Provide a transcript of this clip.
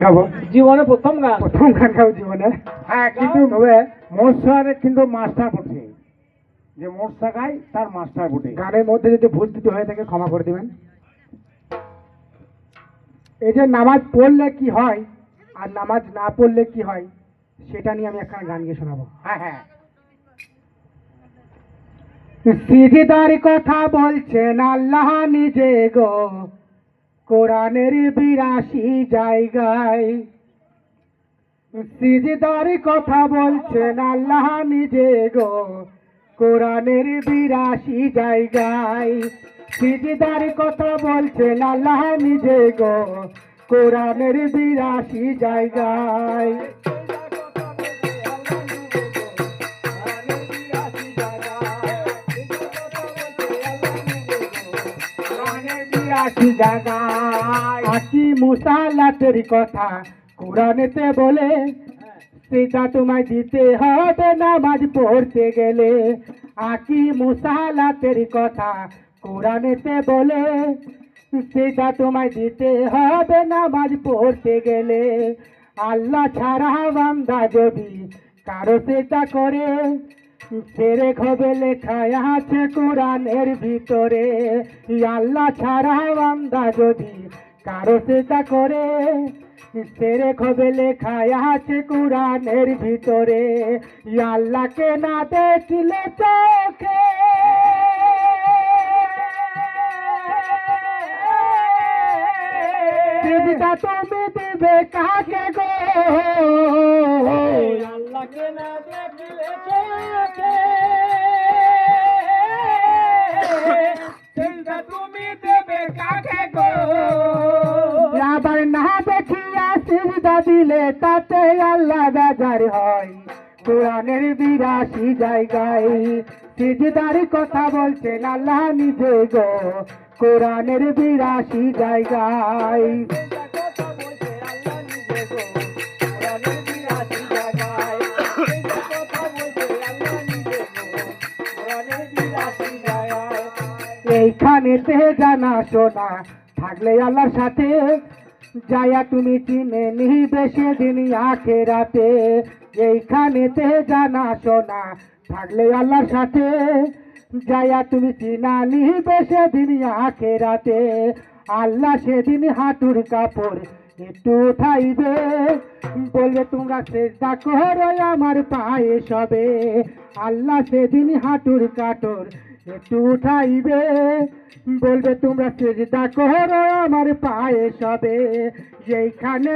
গাবো জীবনে প্রথম গান। প্রথম গান গাবো জীবনে। হ্যাঁ, কিন্তু তবে মোর্শার কিন্তু মাস্টার বটে, যে মোর্শা গায় তার মাস্টার বটে। গানের মধ্যে যদি ভুল ত্রুটি হয়ে থাকে ক্ষমা করে দিবেন। এই যে নামাজ পড়লে কি হয় আর নামাজ না পড়লে কি হয় সেটা নিয়ে আমি একটা গান গিয়ে শোনাবো। হ্যাঁ হ্যাঁ, সিজদার কথা বলছেন আল্লাহ নিজে গো কোরআনের 82 জায়গায়। সিজদার কথা বলছেন আল্লাহ নিজে গো কোরআনের 82 জায়গায়। সিজদার কথা বলছেন আল্লাহ নিজে গো কোরআনের 82 জায়গায়। আকি মুসালাতের কথা কোরআনেতে বলে সেটা তোমায় দিতে হবে নামাজ পড়তে গেলে। আকি মুসালাতের কথা কোরআনেতে বলে সেটা তোমায় দিতে হবে নামাজ পড়তে গেলে। আল্লাহ ছাড়া বান্দা যদি কারো সেটা করে সেরেক হবে লেখা আছে কোরআনের ভিতরে। আল্লাহ ছাড়া বান্দা যদি কারো সেটা করে সেরেক হবে লেখা আছে কোরআনের ভিতরে। আল্লাহকে না দেখলে চোখে সিজদা তুমি দিবে কাকে গো? আল্লাহকে না দেখলে চোখে সিজদা তুমি দেবে কাকে গো? আবার না দেখিয়া সিজদা দিলে তাতে আল্লাহ বেজার হয় কোরআনের 82 জায়গায়। সিজদার কথা বলছেন আল্লাহ নিজে গো কোরআনের 82 জায়গায়। এইখানেতে জানা শোনা থাকলে আল্লাহর সাথে যায়া তুমি চিনে নিবে সেদিন আখেরাতে। এইখানেতে জানা শোনা থাকলে আল্লাহর সাথে যায়া তুমি চিনা নিবে সেদিন আখেরাতে। আল্লাহ সেদিন হাঁটুর কাপড় একটু উঠাইবে বলবে তোমরা সেজদা করো আমার পায়ে সবে। আল্লাহ সেদিন হাঁটুর কাপড় একটু উঠাইবে বলবে তোমরা সেজদা করো আমার পায়ে সবে। এইখানে